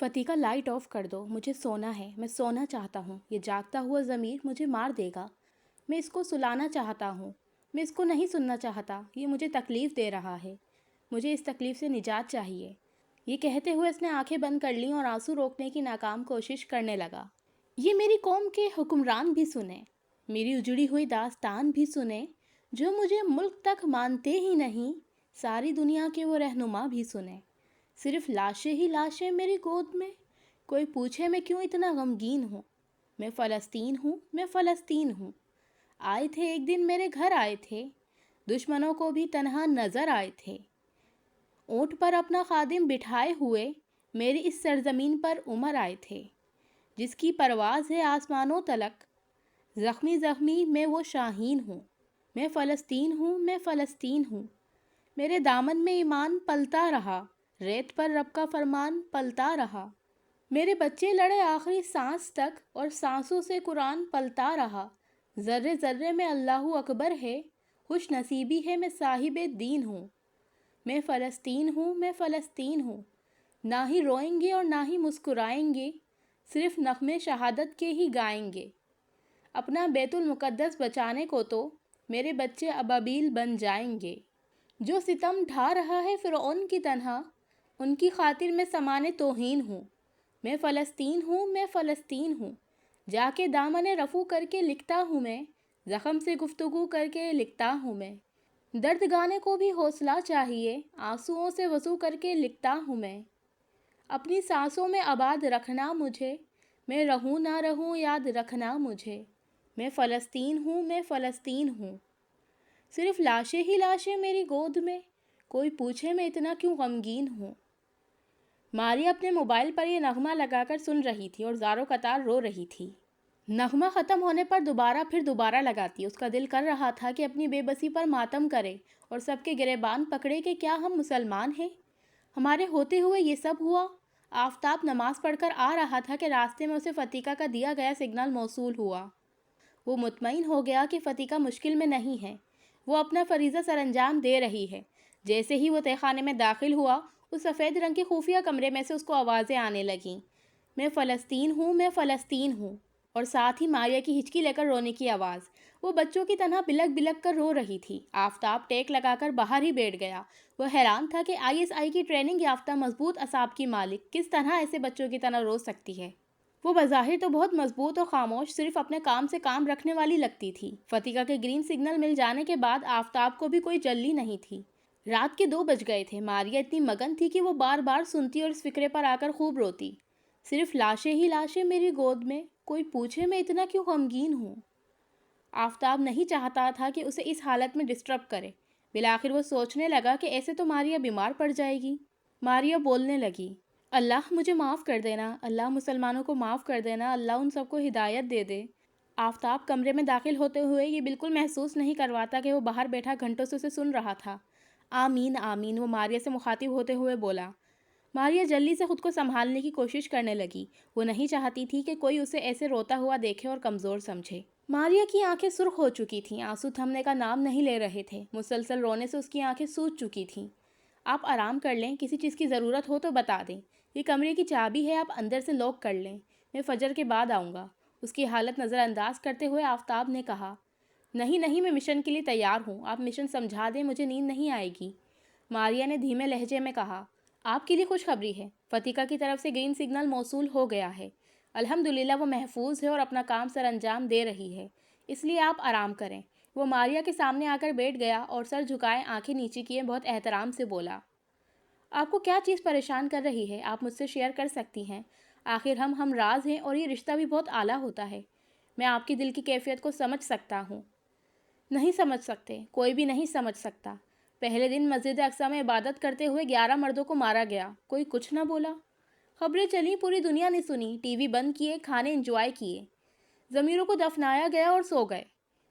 فتیقہ light of کر دو، مجھے سونا ہے، میں سونا چاہتا ہوں، یہ جاگتا ہوا ضمیر مجھے مار دے گا۔ میں اس کو سلانا چاہتا ہوں، میں اس کو نہیں سننا چاہتا، یہ مجھے تکلیف دے رہا ہے، مجھے اس تکلیف سے نجات چاہیے۔ یہ کہتے ہوئے اس نے آنکھیں بند کر لیں اور آنسو روکنے کی ناکام کوشش کرنے لگا۔ یہ میری قوم کے حکمران بھی سنیں، میری اجڑی ہوئی داستان بھی سنیں، جو مجھے ملک تک مانتے ہی نہیں، ساری دنیا کے وہ رہنما بھی سنیں۔ صرف لاشیں ہی لاشیں میری گود میں، کوئی پوچھے میں کیوں اتنا غمگین ہوں۔ میں فلسطین ہوں، میں فلسطین ہوں۔ آئے تھے ایک دن میرے گھر آئے تھے، دشمنوں کو بھی تنہا نظر آئے تھے۔ اونٹ پر اپنا خادم بٹھائے ہوئے میری اس سرزمین پر عمر آئے تھے، جس کی پرواز ہے آسمانوں تلک۔ زخمی زخمی میں وہ شاہین ہوں، میں فلسطین ہوں، میں فلسطین ہوں۔ میرے دامن میں ایمان پلتا رہا، ریت پر رب کا فرمان پلتا رہا۔ میرے بچے لڑے آخری سانس تک اور سانسوں سے قرآن پلتا رہا۔ ذرے ذرے میں اللہ اکبر ہے، خوش نصیبی ہے میں صاحب دین ہوں۔ میں فلسطین ہوں، میں فلسطین ہوں۔ نہ ہی روئیں گے اور نہ ہی مسکرائیں گے، صرف نغمے شہادت کے ہی گائیں گے۔ اپنا بیت المقدس بچانے کو تو میرے بچے ابابیل بن جائیں گے۔ جو ستم ڈھا رہا ہے فرعون کی طرح، ان کی خاطر میں سامان توہین ہوں۔ میں فلسطین ہوں، میں فلسطین ہوں۔ جا کے دامن رفو کر کے لکھتا ہوں میں، زخم سے گفتگو کر کے لکھتا ہوں میں۔ درد گانے کو بھی حوصلہ چاہیے، آنسوؤں سے وضو کر کے لکھتا ہوں میں۔ اپنی سانسوں میں آباد رکھنا مجھے، میں رہوں نہ رہوں یاد رکھنا مجھے۔ میں فلسطین ہوں، میں فلسطین ہوں۔ صرف لاشیں ہی لاشیں میری گود میں، کوئی پوچھے میں اتنا کیوں غمگین ہوں۔ ماریا اپنے موبائل پر یہ نغمہ لگا کر سن رہی تھی اور زاروں قطار رو رہی تھی۔ نغمہ ختم ہونے پر دوبارہ لگاتی، اس کا دل کر رہا تھا کہ اپنی بے بسی پر ماتم کرے اور سب کے گریبان پکڑے کہ کیا ہم مسلمان ہیں؟ ہمارے ہوتے ہوئے یہ سب ہوا؟ آفتاب نماز پڑھ کر آ رہا تھا کہ راستے میں اسے فتیقہ کا دیا گیا سگنل موصول ہوا۔ وہ مطمئن ہو گیا کہ فتیقہ مشکل میں نہیں ہے، وہ اپنا فریضہ سر انجام دے رہی ہے۔ جیسے ہی وہ تہہ خانے میں داخل ہوا، اس سفید رنگ کے خفیہ کمرے میں سے اس کو آوازیں آنے لگیں، میں فلسطین ہوں، میں فلسطین ہوں، اور ساتھ ہی ماریا کی ہچکی لے کر رونے کی آواز۔ وہ بچوں کی طرح بلک بلک کر رو رہی تھی۔ آفتاب ٹیک لگا کر باہر ہی بیٹھ گیا۔ وہ حیران تھا کہ ISI کی ٹریننگ یافتہ مضبوط اعصاب کی مالک کس طرح ایسے بچوں کی طرح رو سکتی ہے۔ وہ بظاہر تو بہت مضبوط اور خاموش، صرف اپنے کام سے کام رکھنے والی لگتی تھی۔ فتیقہ کے گرین سگنل مل جانے کے بعد آفتاب کو بھی کوئی جلی نہیں تھی۔ رات کے 2 بج گئے تھے۔ ماریا اتنی مگن تھی کہ وہ بار بار سنتی اور اس فکرے پر آ کر خوب روتی۔ صرف لاشیں ہی لاشیں میری گود میں، کوئی پوچھے میں اتنا کیوں غمگین ہوں۔ آفتاب نہیں چاہتا تھا کہ اسے اس حالت میں ڈسٹرب کرے۔ بالآخر وہ سوچنے لگا کہ ایسے تو ماریا بیمار پڑ جائے گی۔ ماریا بولنے لگی، اللہ مجھے معاف کر دینا، اللہ مسلمانوں کو معاف کر دینا، اللہ ان سب کو ہدایت دے دے۔ آفتاب کمرے میں داخل ہوتے ہوئے یہ بالکل محسوس نہیں کرواتا کہ وہ باہر بیٹھا گھنٹوں سے اسے سن رہا تھا۔ آمین آمین، وہ ماریا سے مخاطب ہوتے ہوئے بولا۔ ماریا جلدی سے خود کو سنبھالنے کی کوشش کرنے لگی۔ وہ نہیں چاہتی تھی کہ کوئی اسے ایسے روتا ہوا دیکھے اور کمزور سمجھے۔ ماریا کی آنکھیں سرخ ہو چکی تھیں، آنسو تھمنے کا نام نہیں لے رہے تھے، مسلسل رونے سے اس کی آنکھیں سوج چکی تھیں۔ آپ آرام کر لیں، کسی چیز کی ضرورت ہو تو بتا دیں، یہ کمرے کی چابی ہے، آپ اندر سے لاک کر لیں، میں فجر کے بعد آؤں گا۔ اس کی حالت نظر انداز کرتے ہوئے آفتاب نے کہا، نہیں نہیں، میں مشن کے لیے تیار ہوں، آپ مشن سمجھا دیں، مجھے نیند نہیں آئے گی۔ ماریا نے دھیمے لہجے میں کہا، آپ کے لیے خوشخبری ہے، فتیقہ کی طرف سے گرین سگنل موصول ہو گیا ہے۔ الحمدللہ وہ محفوظ ہے اور اپنا کام سر انجام دے رہی ہے، اس لیے آپ آرام کریں۔ وہ ماریا کے سامنے آ کر بیٹھ گیا اور سر جھکائے آنکھیں نیچے کیے بہت احترام سے بولا، آپ کو کیا چیز پریشان کر رہی ہے؟ آپ مجھ سے شیئر کر سکتی ہیں، آخر ہم راز ہیں اور یہ رشتہ بھی بہت اعلیٰ ہوتا ہے۔ میں آپ کی دل کی کیفیت کو سمجھ سکتا ہوں۔ نہیں سمجھ سکتے، کوئی بھی نہیں سمجھ سکتا۔ پہلے دن مسجد اقصیٰ میں عبادت کرتے ہوئے 11 مردوں کو مارا گیا، کوئی کچھ نہ بولا۔ خبریں چلیں، پوری دنیا نے سنی، ٹی وی بند کیے، کھانے انجوائے کیے، ضمیروں کو دفنایا گیا اور سو گئے۔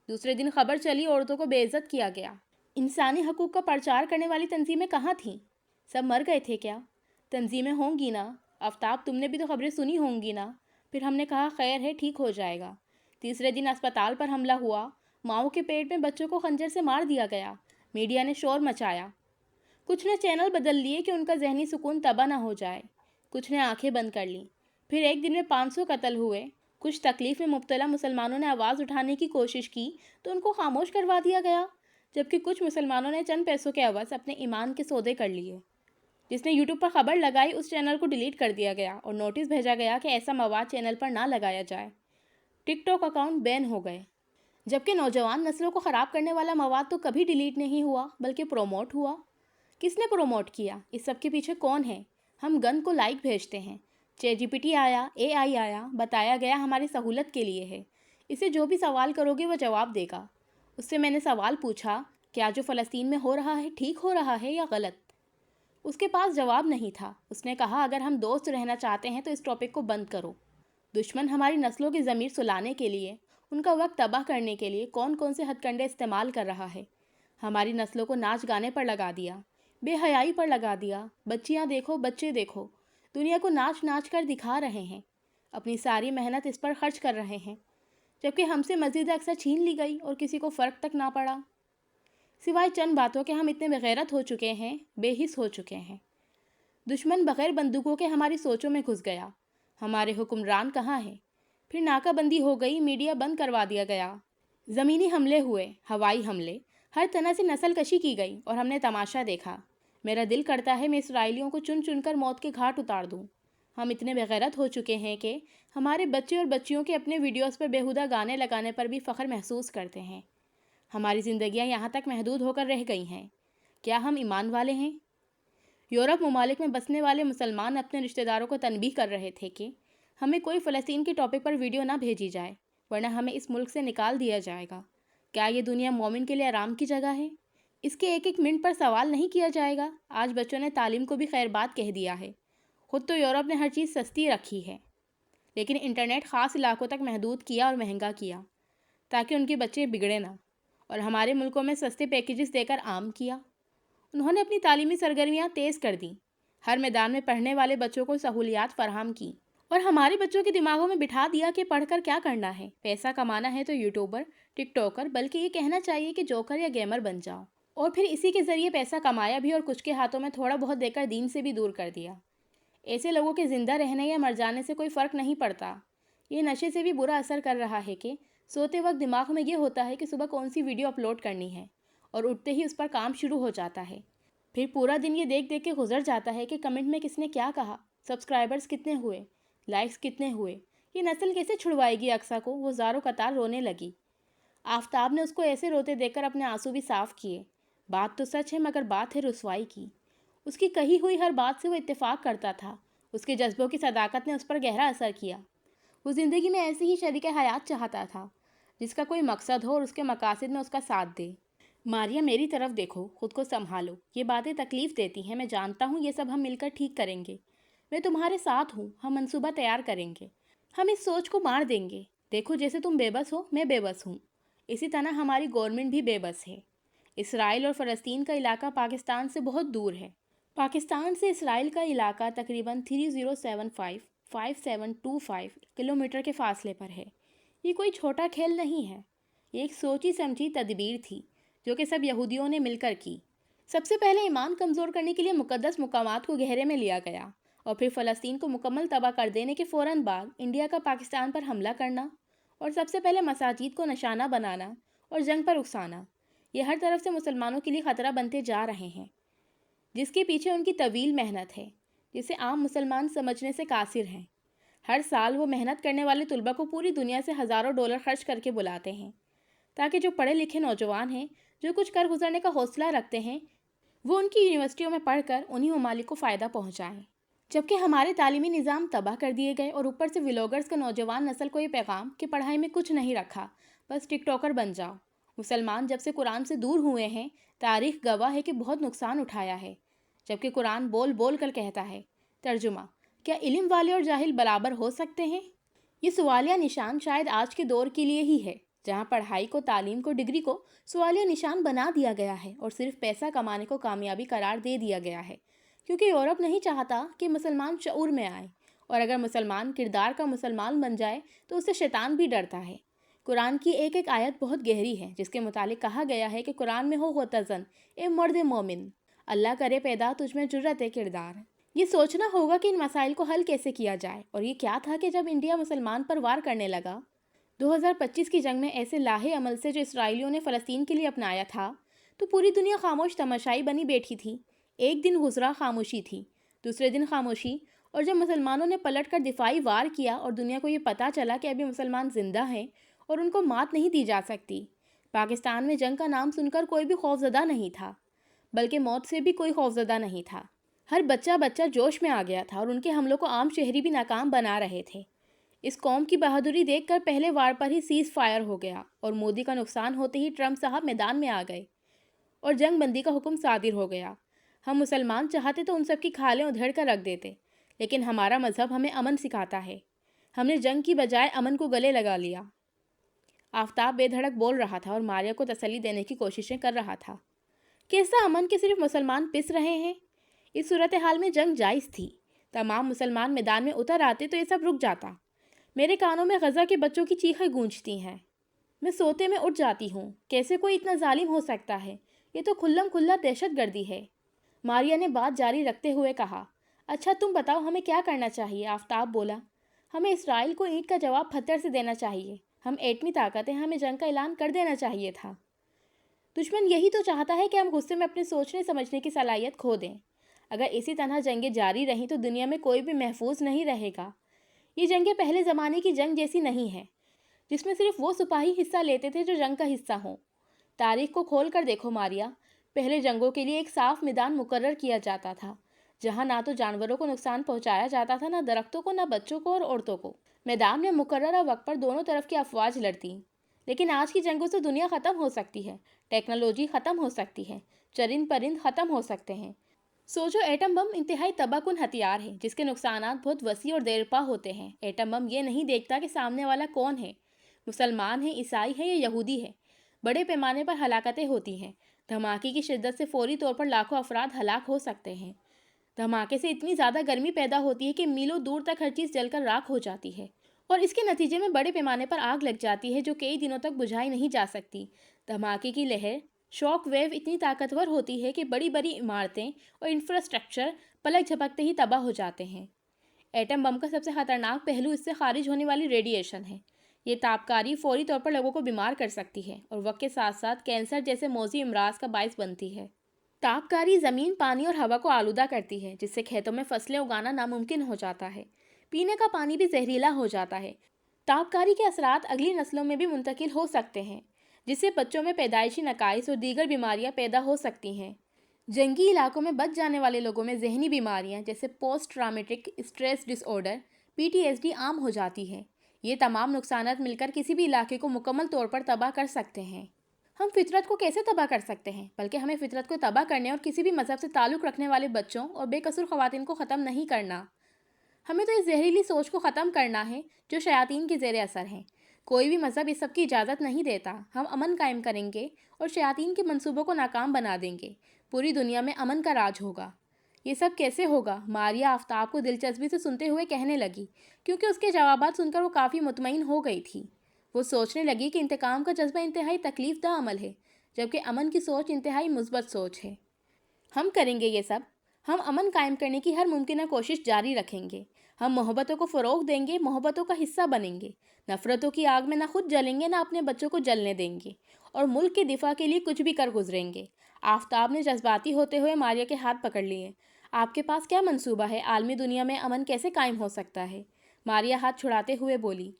دوسرے دن خبر چلی، عورتوں کو بے عزت کیا گیا۔ انسانی حقوق کا پرچار کرنے والی تنظیمیں کہاں تھیں؟ سب مر گئے تھے کیا؟ تنظیمیں ہوں گی نا؟ آفتاب تم نے بھی تو خبریں سنی ہوں گی نا؟ پھر ہم نے کہا خیر ہے، ٹھیک ہو جائے گا۔ تیسرے دن اسپتال پر حملہ ہوا، ماؤں کے پیٹ میں بچوں کو خنجر سے مار دیا گیا، میڈیا نے شور مچایا، کچھ نے چینل بدل لیے کہ ان کا ذہنی سکون تباہ نہ ہو جائے۔ کچھ نے آنکھیں بند کر لیں۔ پھر ایک دن میں 500 قتل ہوئے۔ کچھ تکلیف میں مبتلا مسلمانوں نے آواز اٹھانے کی کوشش کی تو ان کو خاموش کروا دیا گیا، جبکہ کچھ مسلمانوں نے چند پیسوں کے عوض اپنے ایمان کے سودے کر لیے۔ جس نے یوٹیوب پر خبر لگائی اس چینل کو ڈیلیٹ کر دیا گیا اور نوٹس بھیجا گیا کہ ایسا مواد چینل پر نہ لگایا جائے۔ ٹک ٹاک اکاؤنٹ بین ہو گئے، جبکہ نوجوان نسلوں کو خراب کرنے والا مواد تو کبھی ڈیلیٹ نہیں ہوا بلکہ پروموٹ ہوا۔ کس نے پروموٹ کیا؟ اس سب کے پیچھے کون ہے؟ ہم گند کو لائک بھیجتے ہیں، چیٹ جی پی ٹی آیا، اے آئی آیا، بتایا گیا ہماری سہولت کے لیے ہے، اسے جو بھی سوال کرو گے وہ جواب دے گا۔ اس سے میں نے سوال پوچھا، کیا جو فلسطین میں ہو رہا ہے ٹھیک ہو رہا ہے یا غلط؟ اس کے پاس جواب نہیں تھا۔ اس نے کہا اگر ہم دوست رہنا چاہتے ہیں تو اس ٹاپک کو بند کرو۔ دشمن ہماری نسلوں کی ضمیر سلانے کے لیے، ان کا وقت تباہ کرنے کے لیے کون کون سے ہتھ کنڈے استعمال کر رہا ہے۔ ہماری نسلوں کو ناچ گانے پر لگا دیا، بے حیائی پر لگا دیا، بچیاں دیکھو بچے دیکھو، دنیا کو ناچ ناچ کر دکھا رہے ہیں، اپنی ساری محنت اس پر خرچ کر رہے ہیں، جبکہ ہم سے مزید اکثر چھین لی گئی اور کسی کو فرق تک نہ پڑا۔ سوائے چند باتوں کے ہم اتنے بغیرت ہو چکے ہیں، بے حس ہو چکے ہیں۔ دشمن بغیر بندوقوں کے ہماری سوچوں میں گھس گیا۔ ہمارے حکمران کہاں ہیں؟ پھر ناکہ بندی ہو گئی، میڈیا بند کروا دیا گیا، زمینی حملے ہوئے، ہوائی حملے، ہر طرح سے نسل کشی کی گئی اور ہم نے تماشا دیکھا۔ میرا دل کرتا ہے میں اسرائیلیوں کو چن چن کر موت کے گھاٹ اتار دوں۔ ہم اتنے بغیرت ہو چکے ہیں کہ ہمارے بچے اور بچیوں کے اپنے ویڈیوز پر بیہودہ گانے لگانے پر بھی فخر محسوس کرتے ہیں۔ ہماری زندگیاں یہاں تک محدود ہو کر رہ گئی ہیں۔ کیا ہم ایمان والے ہیں؟ یورپ ممالک میں بسنے والے مسلمان اپنے رشتہ داروں کو تنبیہ کر رہے تھے کہ ہمیں کوئی فلسطین کے ٹاپک پر ویڈیو نہ بھیجی جائے ورنہ ہمیں اس ملک سے نکال دیا جائے گا۔ کیا یہ دنیا مومن کے لیے آرام کی جگہ ہے؟ اس کے ایک ایک منٹ پر سوال نہیں کیا جائے گا؟ آج بچوں نے تعلیم کو بھی خیر بات کہہ دیا ہے۔ خود تو یورپ نے ہر چیز سستی رکھی ہے، لیکن انٹرنیٹ خاص علاقوں تک محدود کیا اور مہنگا کیا تاکہ ان کے بچے بگڑے نہ، اور ہمارے ملکوں میں سستے پیکیجز دے کر عام کیا۔ انہوں نے اپنی تعلیمی سرگرمیاں تیز کر دیں، ہر میدان میں پڑھنے والے بچوں کو سہولیات فراہم کی، اور ہمارے بچوں کے دماغوں میں بٹھا دیا کہ پڑھ کر کیا کرنا ہے، پیسہ کمانا ہے تو یوٹیوبر، ٹک ٹاکر، بلکہ یہ کہنا چاہیے کہ جوکر یا گیمر بن جاؤ، اور پھر اسی کے ذریعے پیسہ کمایا بھی اور کچھ کے ہاتھوں میں تھوڑا بہت دے کر دین سے بھی دور کر دیا۔ ایسے لوگوں کے زندہ رہنے یا مر جانے سے کوئی فرق نہیں پڑتا۔ یہ نشے سے بھی برا اثر کر رہا ہے کہ سوتے وقت دماغ میں یہ ہوتا ہے کہ صبح کون سی ویڈیو اپلوڈ کرنی ہے، اور اٹھتے ہی اس پر کام شروع ہو جاتا ہے۔ پھر پورا دن یہ دیکھ دیکھ کے گزر جاتا ہے کہ کمنٹ میں کس نے کیا کہا، سبسکرائبرز کتنے ہوئے، لائکس کتنے ہوئے۔ یہ نسل کیسے چھڑوائے گی اقصیٰ کو؟ وہ زاروں قطار رونے لگی۔ آفتاب نے اس کو ایسے روتے دیکھ کر اپنے آنسو بھی صاف کیے۔ بات تو سچ ہے مگر بات ہے رسوائی کی۔ اس کی کہی ہوئی ہر بات سے وہ اتفاق کرتا تھا۔ اس کے جذبوں کی صداقت نے اس پر گہرا اثر کیا۔ وہ زندگی میں ایسی ہی شریک حیات چاہتا تھا جس کا کوئی مقصد ہو اور اس کے مقاصد میں اس کا ساتھ دے۔ ماریا میری طرف دیکھو، خود کو سنبھالو، یہ باتیں تکلیف دیتی ہیں، میں جانتا ہوں، یہ سب ہم مل کر ٹھیک کریں گے، میں تمہارے ساتھ ہوں، ہم منصوبہ تیار کریں گے، ہم اس سوچ کو مار دیں گے۔ دیکھو جیسے تم بے بس ہو میں بے بس ہوں، اسی طرح ہماری گورنمنٹ بھی بے بس ہے۔ اسرائیل اور فلسطین کا علاقہ پاکستان سے بہت دور ہے۔ پاکستان سے اسرائیل کا علاقہ تقریباً 3075 کلومیٹر کے فاصلے پر ہے۔ یہ کوئی چھوٹا کھیل نہیں ہے، یہ ایک سوچی سمجھی تدبیر تھی جو کہ سب یہودیوں نے مل کر کی۔ سب سے پہلے ایمان کمزور کرنے کے لیے مقدس مقامات کو گھیرے میں لیا گیا، اور پھر فلسطین کو مکمل تباہ کر دینے کے فوراً بعد انڈیا کا پاکستان پر حملہ کرنا، اور سب سے پہلے مساجد کو نشانہ بنانا اور جنگ پر اکسانا۔ یہ ہر طرف سے مسلمانوں کے لیے خطرہ بنتے جا رہے ہیں، جس کے پیچھے ان کی طویل محنت ہے، جسے عام مسلمان سمجھنے سے قاصر ہیں۔ ہر سال وہ محنت کرنے والے طلبہ کو پوری دنیا سے ہزاروں ڈالر خرچ کر کے بلاتے ہیں تاکہ جو پڑھے لکھے نوجوان ہیں، جو کچھ کر گزرنے کا حوصلہ رکھتے ہیں، وہ ان کی یونیورسٹیوں میں پڑھ کر انہی ممالک کو فائدہ پہنچائیں۔ جبکہ ہمارے تعلیمی نظام تباہ کر دیے گئے، اور اوپر سے ولاگرز کا نوجوان نسل کو یہ پیغام کہ پڑھائی میں کچھ نہیں رکھا، بس ٹک ٹاکر بن جاؤ۔ مسلمان جب سے قرآن سے دور ہوئے ہیں، تاریخ گواہ ہے کہ بہت نقصان اٹھایا ہے، جبکہ قرآن بول بول کر کہتا ہے۔ ترجمہ: کیا علم والے اور جاہل برابر ہو سکتے ہیں؟ یہ سوالیہ نشان شاید آج کے دور کے لیے ہی ہے، جہاں پڑھائی کو، تعلیم کو، ڈگری کو سوالیہ نشان بنا دیا گیا ہے اور صرف پیسہ کمانے کو کامیابی قرار دے دیا گیا ہے، کیونکہ یورپ نہیں چاہتا کہ مسلمان شعور میں آئے، اور اگر مسلمان کردار کا مسلمان بن جائے تو اسے شیطان بھی ڈرتا ہے۔ قرآن کی ایک ایک آیت بہت گہری ہے، جس کے متعلق کہا گیا ہے کہ قرآن میں ہو غتزن، اے مرد مومن، اللہ کرے پیدا تجھ میں جرت کردار۔ یہ سوچنا ہوگا کہ ان مسائل کو حل کیسے کیا جائے، اور یہ کیا تھا کہ جب انڈیا مسلمان پر وار کرنے لگا 2025 کی جنگ میں ایسے لاہے عمل سے جو اسرائیلیوں نے فلسطین کے لیے اپنایا تھا، تو پوری دنیا خاموش تماشائی بنی بیٹھی تھی۔ ایک دن گزرا، خاموشی تھی، دوسرے دن خاموشی، اور جب مسلمانوں نے پلٹ کر دفاعی وار کیا اور دنیا کو یہ پتہ چلا کہ ابھی مسلمان زندہ ہیں اور ان کو مات نہیں دی جا سکتی، پاکستان میں جنگ کا نام سن کر کوئی بھی خوفزدہ نہیں تھا، بلکہ موت سے بھی کوئی خوفزدہ نہیں تھا۔ ہر بچہ جوش میں آ گیا تھا اور ان کے حملوں کو عام شہری بھی ناکام بنا رہے تھے۔ اس قوم کی بہادری دیکھ کر پہلے وار پر ہی سیز فائر ہو گیا اور مودی کا نقصان ہوتے ہی ٹرمپ صاحب میدان میں آ گئے اور جنگ بندی کا حکم صادر ہو گیا۔ ہم مسلمان چاہتے تو ان سب کی کھالیں ادھیڑ کر رکھ دیتے، لیکن ہمارا مذہب ہمیں امن سکھاتا ہے۔ ہم نے جنگ کی بجائے امن کو گلے لگا لیا۔ آفتاب بے دھڑک بول رہا تھا اور ماریا کو تسلی دینے کی کوششیں کر رہا تھا۔ کیسا امن کہ صرف مسلمان پس رہے ہیں؟ اس صورتحال میں جنگ جائز تھی۔ تمام مسلمان میدان میں اتر آتے تو یہ سب رک جاتا۔ میرے کانوں میں غزہ کے بچوں کی چیخیں گونجتی ہیں۔ میں سوتے میں اٹھ جاتی ہوں۔ کیسے کوئی اتنا ظالم ہو سکتا ہے؟ یہ تو کھلم کھلا دہشت گردی ہے۔ ماریا نے بات جاری رکھتے ہوئے کہا۔ اچھا تم بتاؤ ہمیں کیا کرنا چاہیے؟ آفتاب بولا۔ ہمیں اسرائیل کو اینٹ کا جواب پتھر سے دینا چاہیے۔ ہم ایٹمی طاقت ہیں، ہمیں جنگ کا اعلان کر دینا چاہیے تھا۔ دشمن یہی تو چاہتا ہے کہ ہم غصے میں اپنے سوچنے سمجھنے کی صلاحیت کھو دیں۔ اگر اسی طرح جنگیں جاری رہیں تو دنیا میں کوئی بھی محفوظ نہیں رہے گا۔ یہ جنگیں پہلے زمانے کی جنگ جیسی نہیں ہیں، جس میں صرف وہ سپاہی حصہ لیتے تھے جو جنگ کا حصہ ہوں۔ تاریخ کو کھول کر دیکھو ماریا، پہلے جنگوں کے لیے ایک صاف میدان مقرر کیا جاتا تھا، جہاں نہ تو جانوروں کو نقصان پہنچایا جاتا تھا، نہ درختوں کو، نہ بچوں کو اور عورتوں کو۔ میدان میں مقررہ وقت پر دونوں طرف کی افواج لڑتیں۔ لیکن آج کی جنگوں سے دنیا ختم ہو سکتی ہے، ٹیکنالوجی ختم ہو سکتی ہے، چرند پرند ختم ہو سکتے ہیں۔ سوچو، ایٹم بم انتہائی تباہ کن ہتھیار ہے جس کے نقصانات بہت وسیع اور دیرپا ہوتے ہیں۔ ایٹم بم یہ نہیں دیکھتا کہ سامنے والا کون ہے، مسلمان ہے، عیسائی ہے یا یہودی ہے۔ بڑے پیمانے پر ہلاکتیں ہوتی ہیں۔ دھماکے کی شدت سے فوری طور پر لاکھوں افراد ہلاک ہو سکتے ہیں۔ دھماکے سے اتنی زیادہ گرمی پیدا ہوتی ہے کہ میلوں دور تک ہر چیز جل کر راکھ ہو جاتی ہے، اور اس کے نتیجے میں بڑے پیمانے پر آگ لگ جاتی ہے جو کئی دنوں تک بجھائی نہیں جا سکتی۔ دھماکے کی لہر، شاک ویو اتنی طاقتور ہوتی ہے کہ بڑی بڑی عمارتیں اور انفراسٹرکچر پلک جھپکتے ہی تباہ ہو جاتے ہیں۔ ایٹم بم کا سب سے خطرناک پہلو اس سے خارج ہونے والی ریڈیشن ہے۔ یہ تابکاری فوری طور پر لوگوں کو بیمار کر سکتی ہے اور وقت کے ساتھ ساتھ کینسر جیسے موذی امراض کا باعث بنتی ہے۔ تابکاری زمین، پانی اور ہوا کو آلودہ کرتی ہے، جس سے کھیتوں میں فصلیں اگانا ناممکن ہو جاتا ہے۔ پینے کا پانی بھی زہریلا ہو جاتا ہے۔ تابکاری کے اثرات اگلی نسلوں میں بھی منتقل ہو سکتے ہیں، جس سے بچوں میں پیدائشی نقائص اور دیگر بیماریاں پیدا ہو سکتی ہیں۔ جنگی علاقوں میں بچ جانے والے لوگوں میں ذہنی بیماریاں جیسے post traumatic stress dis order (PTSD) عام ہو جاتی ہے۔ یہ تمام نقصانات مل کر کسی بھی علاقے کو مکمل طور پر تباہ کر سکتے ہیں۔ ہم فطرت کو کیسے تباہ کر سکتے ہیں؟ بلکہ ہمیں فطرت کو تباہ کرنے اور کسی بھی مذہب سے تعلق رکھنے والے بچوں اور بے قصور خواتین کو ختم نہیں کرنا۔ ہمیں تو اس زہریلی سوچ کو ختم کرنا ہے جو شیاطین کے زیر اثر ہیں۔ کوئی بھی مذہب اس سب کی اجازت نہیں دیتا۔ ہم امن قائم کریں گے اور شیاطین کے منصوبوں کو ناکام بنا دیں گے۔ پوری دنیا میں امن کا راج ہوگا۔ یہ سب کیسے ہوگا؟ ماریا آفتاب کو دلچسپی سے سنتے ہوئے کہنے لگی، کیونکہ اس کے جوابات سن کر وہ کافی مطمئن ہو گئی تھی۔ وہ سوچنے لگی کہ انتقام کا جذبہ انتہائی تکلیف دہ عمل ہے، جبکہ امن کی سوچ انتہائی مثبت سوچ ہے۔ ہم کریں گے یہ سب۔ ہم امن قائم کرنے کی ہر ممکنہ کوشش جاری رکھیں گے۔ ہم محبتوں کو فروغ دیں گے، محبتوں کا حصہ بنیں گے، نفرتوں کی آگ میں نہ خود جلیں گے، نہ اپنے بچوں کو جلنے دیں گے، اور ملک کے دفاع کے لیے کچھ بھی کر گزریں گے۔ آفتاب نے جذباتی ہوتے ہوئے ماریا کے ہاتھ پکڑ لیے۔ آپ کے پاس کیا منصوبہ ہے؟ عالمی دنیا میں امن کیسے قائم ہو سکتا ہے؟ ماریا ہاتھ چھڑاتے ہوئے بولی۔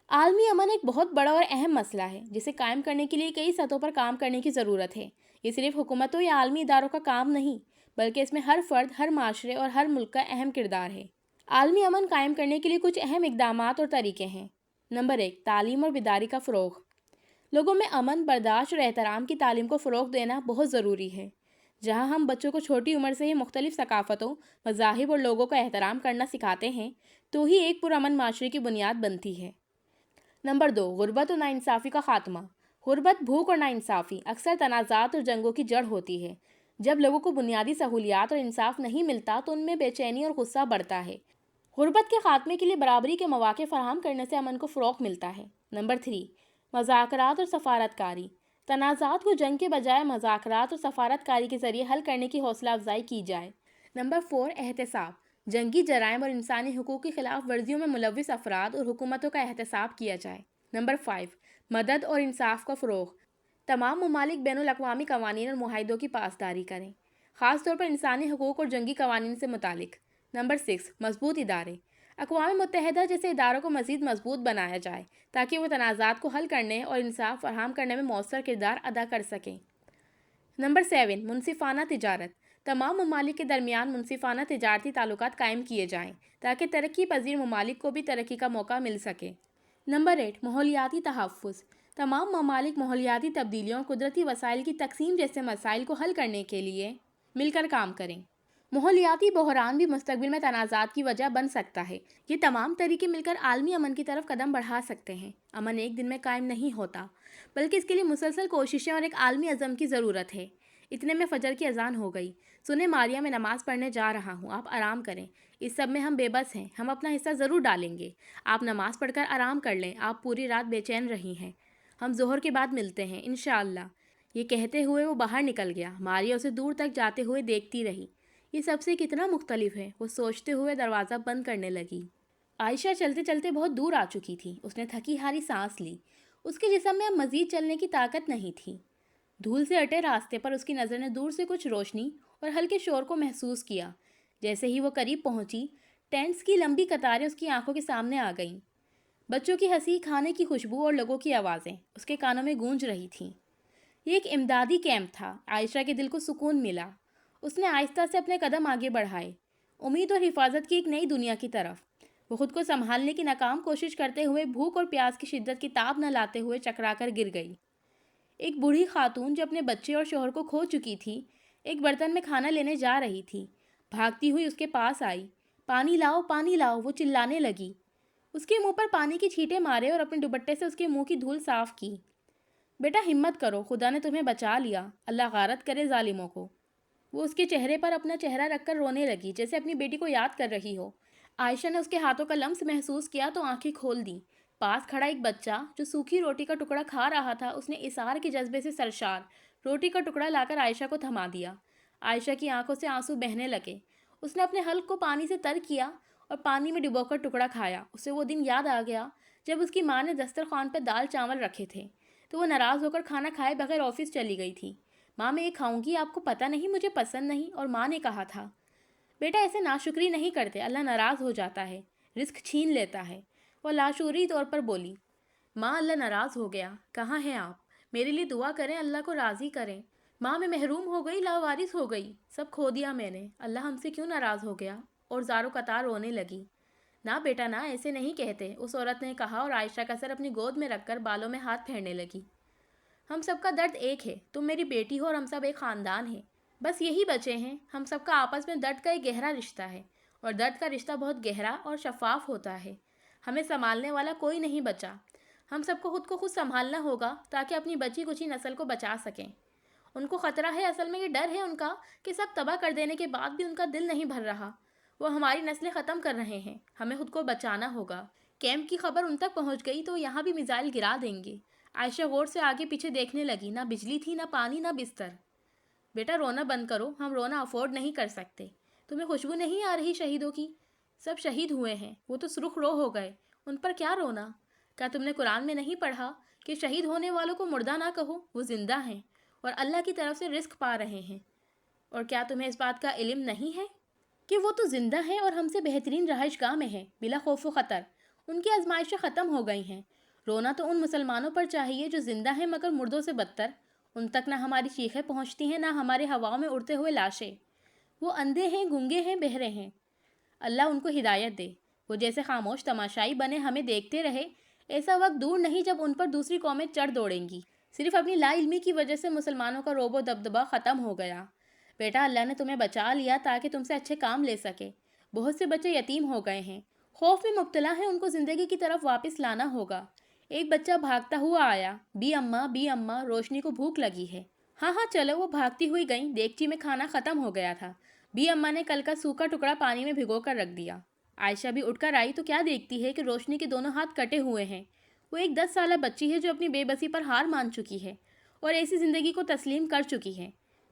عالمی امن ایک بہت بڑا اور اہم مسئلہ ہے جسے قائم کرنے کے لیے کئی سطحوں پر کام کرنے کی ضرورت ہے۔ یہ صرف حکومتوں یا عالمی اداروں کا کام نہیں، بلکہ اس میں ہر فرد، ہر معاشرے اور ہر ملک کا اہم کردار ہے۔ عالمی امن قائم کرنے کے لیے کچھ اہم اقدامات اور طریقے ہیں۔ نمبر 1، تعلیم اور بیداری کا فروغ۔ لوگوں میں امن، برداشت اور احترام کی تعلیم کو فروغ دینا بہت ضروری ہے۔ جہاں ہم بچوں کو چھوٹی عمر سے ہی مختلف ثقافتوں، مذاہب اور لوگوں کا احترام کرنا سکھاتے ہیں تو ہی ایک پرامن معاشرے کی بنیاد بنتی ہے۔ نمبر 2، غربت اور ناانصافی کا خاتمہ۔ غربت، بھوک اور ناانصافی اکثر تنازعات اور جنگوں کی جڑ ہوتی ہے۔ جب لوگوں کو بنیادی سہولیات اور انصاف نہیں ملتا تو ان میں بے چینی اور غصہ بڑھتا ہے۔ غربت کے خاتمے کے لیے برابری کے مواقع فراہم کرنے سے امن کو فروغ ملتا ہے۔ نمبر 3، مذاکرات اور سفارت کاری۔ تنازعات کو جنگ کے بجائے مذاکرات اور سفارت کاری کے ذریعے حل کرنے کی حوصلہ افزائی کی جائے۔ نمبر 4 احتساب. جنگی جرائم اور انسانی حقوق کی خلاف ورزیوں میں ملوث افراد اور حکومتوں کا احتساب کیا جائے. نمبر 5 مدد اور انصاف کا فروغ. تمام ممالک بین الاقوامی قوانین اور معاہدوں کی پاسداری کریں، خاص طور پر انسانی حقوق اور جنگی قوانین سے متعلق. نمبر 6 مضبوط ادارے. اقوام متحدہ جیسے اداروں کو مزید مضبوط بنایا جائے تاکہ وہ تنازعات کو حل کرنے اور انصاف فراہم کرنے میں مؤثر کردار ادا کر سکیں. نمبر 7 منصفانہ تجارت. تمام ممالک کے درمیان منصفانہ تجارتی تعلقات قائم کیے جائیں تاکہ ترقی پذیر ممالک کو بھی ترقی کا موقع مل سکے. نمبر 8 ماحولیاتی تحفظ. تمام ممالک ماحولیاتی تبدیلیوں، قدرتی وسائل کی تقسیم جیسے مسائل کو حل کرنے کے لیے مل کر کام کریں. ماحولیاتی بحران بھی مستقبل میں تنازعات کی وجہ بن سکتا ہے. یہ تمام طریقے مل کر عالمی امن کی طرف قدم بڑھا سکتے ہیں. امن ایک دن میں قائم نہیں ہوتا، بلکہ اس کے لیے مسلسل کوششیں اور ایک عالمی عزم کی ضرورت ہے. اتنے میں فجر کی اذان ہو گئی. سنیں ماریہ، میں نماز پڑھنے جا رہا ہوں، آپ آرام کریں. اس سب میں ہم بے بس ہیں، ہم اپنا حصہ ضرور ڈالیں گے. آپ نماز پڑھ کر آرام کر لیں، آپ پوری رات بے چین رہی ہیں. ہم ظہر کے بعد ملتے ہیں انشاءاللہ. یہ کہتے ہوئے وہ باہر نکل گیا. ماریہ اسے دور تک جاتے ہوئے دیکھتی رہی. یہ سب سے کتنا مختلف ہے، وہ سوچتے ہوئے دروازہ بند کرنے لگی. عائشہ چلتے چلتے بہت دور آ چکی تھی. اس نے تھکی ہاری سانس لی. اس کے جسم میں اب مزید چلنے کی طاقت نہیں تھی. دھول سے اٹے راستے پر اس کی نظر نے دور سے کچھ روشنی اور ہلکے شور کو محسوس کیا. جیسے ہی وہ قریب پہنچی، ٹینٹس کی لمبی قطاریں اس کی آنکھوں کے سامنے آ گئیں. بچوں کی ہنسی، کھانے کی خوشبو اور لوگوں کی آوازیں اس کے کانوں میں گونج رہی تھیں. یہ ایک امدادی کیمپ تھا. عائشہ کے دل کو سکون ملا. اس نے آہستہ سے اپنے قدم آگے بڑھائے، امید اور حفاظت کی ایک نئی دنیا کی طرف. وہ خود کو سنبھالنے کی ناکام کوشش کرتے ہوئے بھوک اور پیاس کی شدت کی تاب نہ لاتے ہوئے چکرا کر گر گئی. ایک بوڑھی خاتون جو اپنے بچے اور شوہر کو کھو چکی تھی، ایک برتن میں کھانا لینے جا رہی تھی. بھاگتی ہوئی اس کے پاس آئی. پانی لاؤ، پانی لاؤ، وہ چلانے لگی. اس کے منہ پر پانی کی چھینٹیں مارے اور اپنے دوپٹے سے اس کے منہ کی دھول صاف کی. بیٹا ہمت کرو، خدا نے تمہیں بچا لیا، اللہ غارت کرے ظالموں کو. وہ اس کے چہرے پر اپنا چہرہ رکھ کر رونے لگی جیسے اپنی بیٹی کو یاد کر رہی ہو. عائشہ نے اس کے ہاتھوں کا لمس محسوس کیا تو آنکھیں کھول دیں. پاس کھڑا ایک بچہ جو سوکھی روٹی کا ٹکڑا کھا رہا تھا، اس نے اثار کے جذبے سے سرشار روٹی کا ٹکڑا لا کر عائشہ کو تھما دیا. عائشہ کی آنکھوں سے آنسو بہنے لگے. اس نے اپنے حلق کو پانی سے تر کیا اور پانی میں ڈبو کر ٹکڑا کھایا. اسے وہ دن یاد آ گیا جب اس کی ماں نے دسترخوان پر دال چاول رکھے تھے تو وہ ناراض ہو کر کھانا کھائے بغیر آفس چلی گئی تھی. ماں میں یہ کھاؤں گی، آپ کو پتہ نہیں مجھے پسند نہیں. اور ماں نے کہا تھا بیٹا ایسے ناشکری نہیں کرتے، اللہ ناراض ہو جاتا ہے، رزق چھین لیتا ہے. وہ لاشعوری طور پر بولی. ماں اللہ ناراض ہو گیا. کہاں ہیں آپ؟ میرے لیے دعا کریں، اللہ کو راضی کریں. ماں میں محروم ہو گئی، لاوارث ہو گئی، سب کھو دیا میں نے، اللہ ہم سے کیوں ناراض ہو گیا؟ اور زارو قطار رونے لگی. نہ بیٹا نہ، ایسے نہیں کہتے، اس عورت نے کہا اور عائشہ کا سر اپنی گود میں رکھ کر بالوں میں ہاتھ پھیرنے لگی. ہم سب کا درد ایک ہے، تم میری بیٹی ہو اور ہم سب ایک خاندان ہیں. بس یہی بچے ہیں. ہم سب کا آپس میں درد کا ایک گہرا رشتہ ہے، اور درد کا رشتہ بہت گہرا اور شفاف ہوتا ہے. ہمیں سنبھالنے والا کوئی نہیں بچا. ہم سب کو خود سنبھالنا ہوگا تاکہ اپنی بچی کچی نسل کو بچا سکیں. ان کو خطرہ ہے، اصل میں یہ ڈر ہے ان کا کہ سب تباہ کر دینے کے بعد بھی ان کا دل نہیں بھر رہا. وہ ہماری نسلیں ختم کر رہے ہیں. ہمیں خود کو بچانا ہوگا. کیمپ کی خبر ان تک پہنچ گئی تو یہاں بھی میزائل گرا دیں گے. عائشہ غور سے آگے پیچھے دیکھنے لگی. نہ بجلی تھی، نہ پانی، نہ بستر. بیٹا رونا بند کرو، ہم رونا افورڈ نہیں کر سکتے. تمہیں خوشبو نہیں آ رہی شہیدوں کی؟ سب شہید ہوئے ہیں، وہ تو سرخ رو ہو گئے، ان پر کیا رونا؟ کیا تم نے قرآن میں نہیں پڑھا کہ شہید ہونے والوں کو مردہ نہ کہو، وہ زندہ ہیں اور اللہ کی طرف سے رزق پا رہے ہیں؟ اور کیا تمہیں اس بات کا علم نہیں ہے کہ وہ تو زندہ ہیں اور ہم سے بہترین رہائش گاہ میں ہیں، بلا خوف و خطر؟ ان کی آزمائشیں ختم ہو گئی ہیں. رونا تو ان مسلمانوں پر چاہیے جو زندہ ہیں مگر مردوں سے بدتر. ان تک نہ ہماری چیخیں پہنچتی ہیں، نہ ہمارے ہواؤں میں اڑتے ہوئے لاشیں. وہ اندھے ہیں، گنگے ہیں، بہرے ہیں. اللہ ان کو ہدایت دے. وہ جیسے خاموش تماشائی بنے ہمیں دیکھتے رہے. ایسا وقت دور نہیں جب ان پر دوسری قومیں چڑھ دوڑیں گی. صرف اپنی لا علمی کی وجہ سے مسلمانوں کا رعب و دبدبہ ختم ہو گیا. بیٹا اللہ نے تمہیں بچا لیا تاکہ تم سے اچھے کام لے سکے. بہت سے بچے یتیم ہو گئے ہیں، خوف میں مبتلا ہیں، ان کو زندگی کی طرف واپس لانا ہوگا. ایک بچہ بھاگتا ہوا آیا. بی اماں، روشنی کو بھوک لگی ہے. ہاں چلو. وہ بھاگتی ہوئی گئیں. دیگچی میں کھانا ختم ہو گیا تھا. بی اماں نے کل کا سوکھا ٹکڑا پانی میں بھگو کر رکھ دیا. عائشہ بھی اٹھ کر آئی تو کیا دیکھتی ہے کہ روشنی کے دونوں ہاتھ کٹے ہوئے ہیں. وہ ایک 10 سالہ بچی ہے جو اپنی بے بسی پر ہار مان چکی ہے اور ایسی زندگی کو تسلیم کر چکی ہے.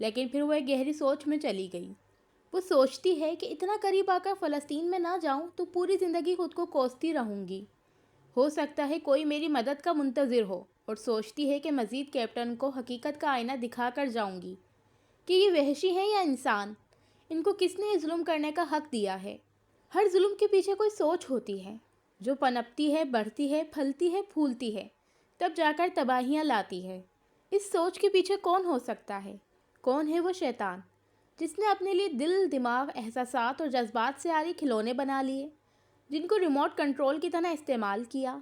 لیکن پھر وہ ایک گہری سوچ میں چلی گئی۔ وہ سوچتی ہے کہ اتنا قریب آ کر فلسطین میں نہ جاؤں تو پوری زندگی خود کو کوستی رہوں گی، ہو سکتا ہے کوئی میری مدد کا منتظر ہو، اور سوچتی ہے کہ مزید کیپٹن کو حقیقت کا آئینہ دکھا کر جاؤں گی کہ یہ وحشی ہیں یا انسان، ان کو کس نے یہ ظلم کرنے کا حق دیا ہے۔ ہر ظلم کے پیچھے کوئی سوچ ہوتی ہے جو پنپتی ہے، بڑھتی ہے، پھلتی ہے، پھولتی ہے، تب جا کر تباہیاں لاتی ہے۔ اس سوچ کے پیچھے کون ہو سکتا ہے؟ کون ہے وہ شیطان جس نے اپنے لیے دل، دماغ، احساسات اور جذبات سے عاری کھلونے بنا لیے، جن کو ریموٹ کنٹرول کی طرح استعمال کیا،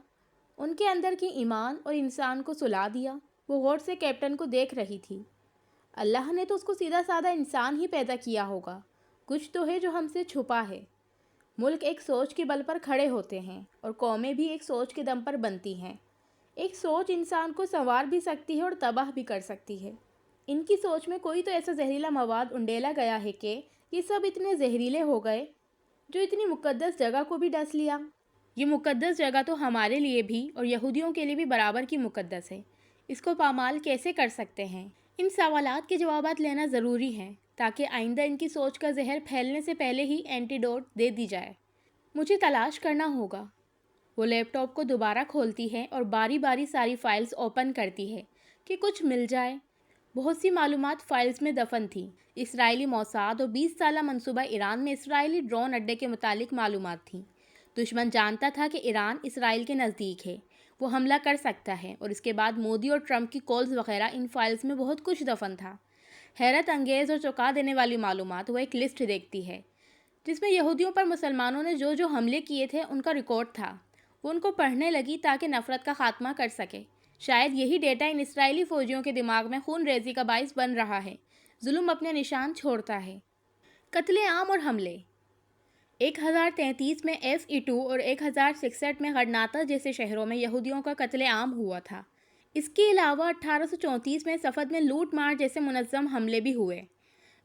ان کے اندر کی ایمان اور انسان کو سلا دیا؟ وہ غور سے کیپٹن کو دیکھ رہی تھی۔ اللہ نے تو اس کو سیدھا سادہ انسان ہی پیدا کیا ہوگا، کچھ تو ہے جو ہم سے چھپا ہے۔ ملک ایک سوچ کے بل پر کھڑے ہوتے ہیں، اور قومیں بھی ایک سوچ کے دم پر بنتی ہیں۔ ایک سوچ انسان کو سنوار بھی سکتی ہے اور تباہ بھی کر سکتی ہے۔ ان کی سوچ میں کوئی تو ایسا زہریلا مواد انڈیلا گیا ہے کہ یہ سب اتنے زہریلے ہو گئے جو اتنی مقدس جگہ کو بھی ڈس لیا۔ یہ مقدس جگہ تو ہمارے لیے بھی اور یہودیوں کے لیے بھی برابر کی مقدس ہے۔ اس کو پامال کیسے کر سکتے ہیں؟ ان سوالات کے جوابات لینا ضروری ہیں تاکہ آئندہ ان کی سوچ کا زہر پھیلنے سے پہلے ہی اینٹیڈوٹ دے دی جائے۔ مجھے تلاش کرنا ہوگا۔ وہ لیپ ٹاپ کو دوبارہ کھولتی ہے اور باری باری ساری فائلز اوپن کرتی ہے کہ کچھ مل جائے۔ بہت سی معلومات فائلز میں دفن تھیں۔ اسرائیلی موساد اور 20 سالہ منصوبہ ایران میں اسرائیلی ڈرون اڈے کے متعلق معلومات تھیں۔ دشمن جانتا تھا کہ ایران اسرائیل کے نزدیک ہے، وہ حملہ کر سکتا ہے، اور اس کے بعد مودی اور ٹرمپ کی کالز وغیرہ ان فائلز میں بہت کچھ دفن تھا۔ حیرت انگیز اور چونکا دینے والی معلومات۔ وہ ایک لسٹ دیکھتی ہے جس میں یہودیوں پر مسلمانوں نے جو جو حملے کیے تھے ان کا ریکارڈ تھا۔ وہ ان کو پڑھنے لگی تاکہ نفرت کا خاتمہ کر سکے۔ شاید یہی ڈیٹا ان اسرائیلی فوجیوں کے دماغ میں خون ریزی کا باعث بن رہا ہے۔ ظلم اپنے نشان چھوڑتا ہے۔ قتل عام اور حملے۔ 1033 میں FE2 اور 1066 میں غرناطہ جیسے شہروں میں یہودیوں کا قتل عام ہوا تھا۔ اس کے علاوہ 1834 میں صفد میں لوٹ مار جیسے منظم حملے بھی ہوئے۔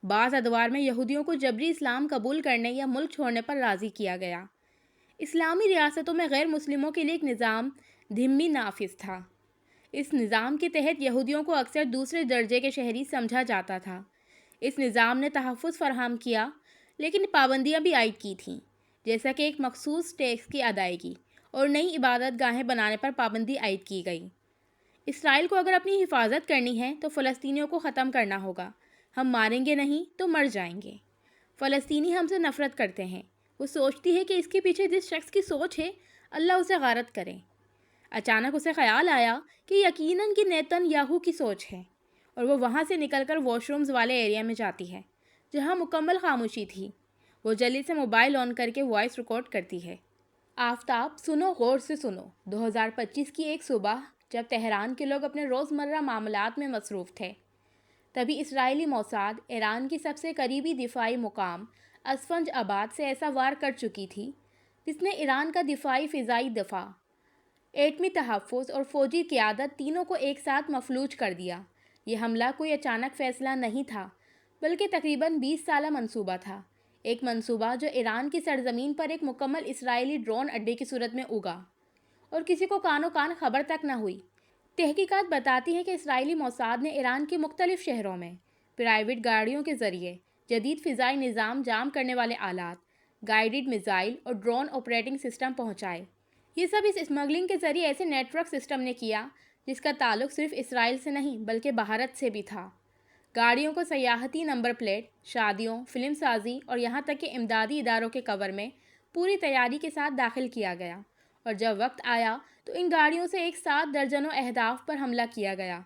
بعض ادوار میں یہودیوں کو جبری اسلام قبول کرنے یا ملک چھوڑنے پر راضی کیا گیا۔ اسلامی ریاستوں میں غیر مسلموں کے لیے ایک نظام دھمی نافذ تھا۔ اس نظام کے تحت یہودیوں کو اکثر دوسرے درجے کے شہری سمجھا جاتا تھا۔ اس نظام نے تحفظ فراہم کیا لیکن پابندیاں بھی عائد کی تھیں، جیسا کہ ایک مخصوص ٹیکس کی ادائیگی اور نئی عبادت گاہیں بنانے پر پابندی عائد کی گئی۔ اسرائیل کو اگر اپنی حفاظت کرنی ہے تو فلسطینیوں کو ختم کرنا ہوگا۔ ہم ماریں گے نہیں تو مر جائیں گے۔ فلسطینی ہم سے نفرت کرتے ہیں۔ وہ سوچتی ہے کہ اس کے پیچھے جس شخص کی سوچ ہے اللہ اسے غارت کرے۔ اچانک اسے خیال آیا کہ یقیناً کہ نیتن یاہو کی سوچ ہے، اور وہ وہاں سے نکل کر واش رومز والے ایریا میں جاتی ہے جہاں مکمل خاموشی تھی۔ وہ جلدی سے موبائل آن کر کے وائس ریکارڈ کرتی ہے۔ آفتاب، سنو، غور سے سنو۔ 2025 کی ایک صبح جب تہران کے لوگ اپنے روزمرہ معاملات میں مصروف تھے، تبھی اسرائیلی موساد ایران کی سب سے قریبی دفاعی مقام اسفنج آباد سے ایسا وار کر چکی تھی جس نے ایران کا دفاعی فضائی دفاع، ایٹمی تحفظ اور فوجی قیادت تینوں کو ایک ساتھ مفلوج کر دیا۔ یہ حملہ کوئی اچانک فیصلہ نہیں تھا بلکہ تقریباً 20 سالہ منصوبہ تھا۔ ایک منصوبہ جو ایران کی سرزمین پر ایک مکمل اسرائیلی ڈرون اڈے کی صورت میں اگا اور کسی کو کانوں کان خبر تک نہ ہوئی۔ تحقیقات بتاتی ہیں کہ اسرائیلی موساد نے ایران کے مختلف شہروں میں پرائیویٹ گاڑیوں کے ذریعے جدید فضائی نظام جام کرنے والے آلات، گائیڈڈ میزائل اور ڈرون آپریٹنگ سسٹم پہنچائے۔ یہ سب اس اسمگلنگ کے ذریعے ایسے نیٹ ورک سسٹم نے کیا جس کا تعلق صرف اسرائیل سے نہیں بلکہ بھارت سے بھی تھا۔ گاڑیوں کو سیاحتی نمبر پلیٹ، شادیوں، فلم سازی اور یہاں تک کہ امدادی اداروں کے کور میں پوری تیاری کے ساتھ داخل کیا گیا، اور جب وقت آیا تو ان گاڑیوں سے ایک ساتھ درجنوں اہداف پر حملہ کیا گیا۔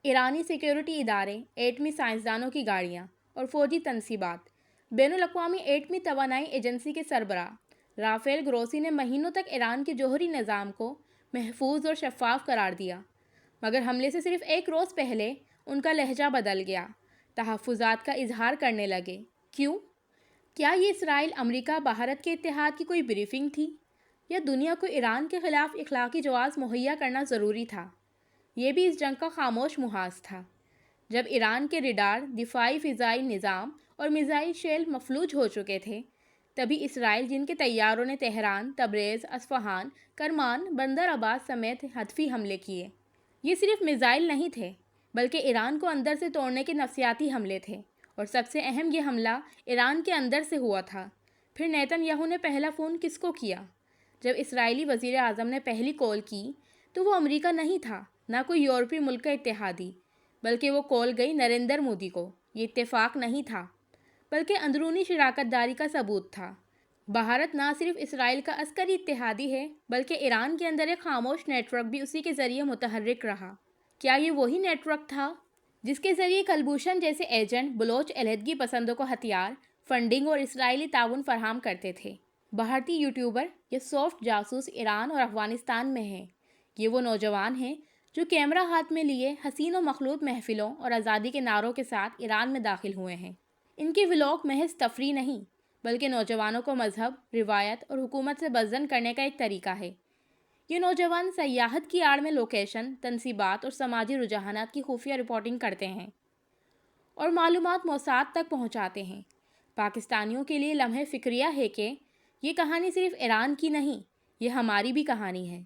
ایرانی سیکیورٹی ادارے، ایٹمی سائنسدانوں کی گاڑیاں اور فوجی تنصیبات۔ بین الاقوامی ایٹمی توانائی ایجنسی کے سربراہ رافیل گروسی نے مہینوں تک ایران کے جوہری نظام کو محفوظ اور شفاف قرار دیا، مگر حملے سے صرف ایک روز پہلے ان کا لہجہ بدل گیا۔ تحفظات کا اظہار کرنے لگے۔ کیوں؟ کیا یہ اسرائیل امریکہ بھارت کے اتحاد کی کوئی بریفنگ تھی، یا دنیا کو ایران کے خلاف اخلاقی جواز مہیا کرنا ضروری تھا؟ یہ بھی اس جنگ کا خاموش محاذ تھا۔ جب ایران کے ریڈار، دفاعی فضائی نظام اور میزائل شیل مفلوج ہو چکے تھے، تبھی اسرائیل، جن کے طیاروں نے تہران، تبریز، اصفہان، کرمان، بندر عباس سمیت ہدفی حملے کیے۔ یہ صرف میزائل نہیں تھے، بلکہ ایران کو اندر سے توڑنے کے نفسیاتی حملے تھے، اور سب سے اہم یہ حملہ ایران کے اندر سے ہوا تھا۔ پھر نیتن یاہو نے پہلا فون کس کو کیا؟ جب اسرائیلی وزیر اعظم نے پہلی کال کی تو وہ امریکہ نہیں تھا، نہ کوئی یورپی ملک کا اتحادی، بلکہ وہ کال گئی نریندر مودی کو۔ یہ اتفاق نہیں تھا، بلکہ اندرونی شراکت داری کا ثبوت تھا۔ بھارت نہ صرف اسرائیل کا عسکری اتحادی ہے، بلکہ ایران کے اندر ایک خاموش نیٹ ورک بھی اسی کے ذریعے متحرک رہا۔ کیا یہ وہی نیٹ ورک تھا جس کے ذریعے کلبھوشن جیسے ایجنٹ بلوچ علیحدگی پسندوں کو ہتھیار، فنڈنگ اور اسرائیلی تعاون فراہم کرتے تھے؟ بھارتی یوٹیوبر یا سافٹ جاسوس ایران اور افغانستان میں ہیں۔ یہ وہ نوجوان ہیں جو کیمرہ ہاتھ میں لیے حسین و مخلوط محفلوں اور آزادی کے نعروں کے ساتھ ایران میں داخل ہوئے ہیں۔ ان کے ولاگ محض تفریح نہیں، بلکہ نوجوانوں کو مذہب، روایت اور حکومت سے بدظن کرنے کا ایک طریقہ ہے۔ یہ نوجوان سیاحت کی آڑ میں لوکیشن، تنصیبات اور سماجی رجحانات کی خفیہ رپورٹنگ کرتے ہیں اور معلومات موساد تک پہنچاتے ہیں۔ پاکستانیوں کے لیے لمحہ فکریہ ہے کہ یہ کہانی صرف ایران کی نہیں، یہ ہماری بھی کہانی ہے۔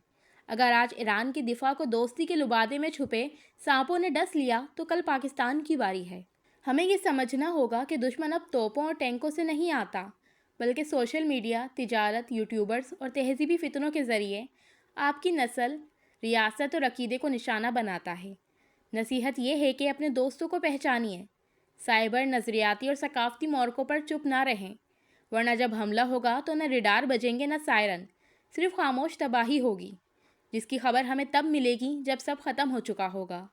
اگر آج ایران کے دفاع کو دوستی کے لبادے میں چھپے سانپوں نے ڈس لیا تو کل پاکستان کی باری ہے۔ ہمیں یہ سمجھنا ہوگا کہ دشمن اب توپوں اور ٹینکوں سے نہیں آتا، بلکہ سوشل میڈیا، تجارت، یوٹیوبرز اور تہذیبی فتنوں کے ذریعے آپ کی نسل، ریاست اور عقیدے کو نشانہ بناتا ہے۔ نصیحت یہ ہے کہ اپنے دوستوں کو پہچانیے، سائبر، نظریاتی اور ثقافتی مورکوں پر چپ نہ رہیں، ورنہ جب حملہ ہوگا تو نہ ریڈار بجیں گے نہ سائرن، صرف خاموش تباہی ہوگی، جس کی خبر ہمیں تب ملے گی جب سب ختم ہو چکا ہوگا۔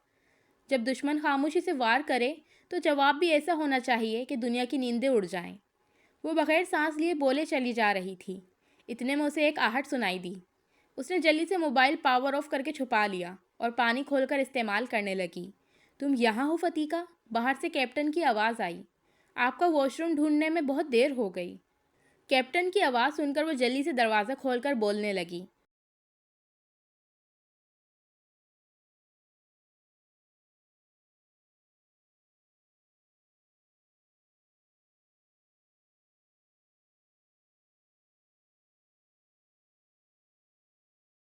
جب دشمن خاموشی سے وار کرے تو جواب بھی ایسا ہونا چاہیے کہ دنیا کی نیندیں اڑ جائیں۔ وہ بغیر سانس لیے بولے چلی جا رہی تھی، اتنے میں اسے ایک آہٹ سنائی دی۔ اس نے جلدی سے موبائل پاور آف کر کے چھپا لیا اور پانی کھول کر استعمال کرنے لگی۔ تم یہاں ہو فتیقہ؟ باہر سے کیپٹن کی آواز آئی۔ آپ کا واش روم ڈھونڈنے میں بہت دیر ہو گئی۔ کیپٹن کی آواز سن کر وہ جلدی سے دروازہ کھول کر بولنے لگی۔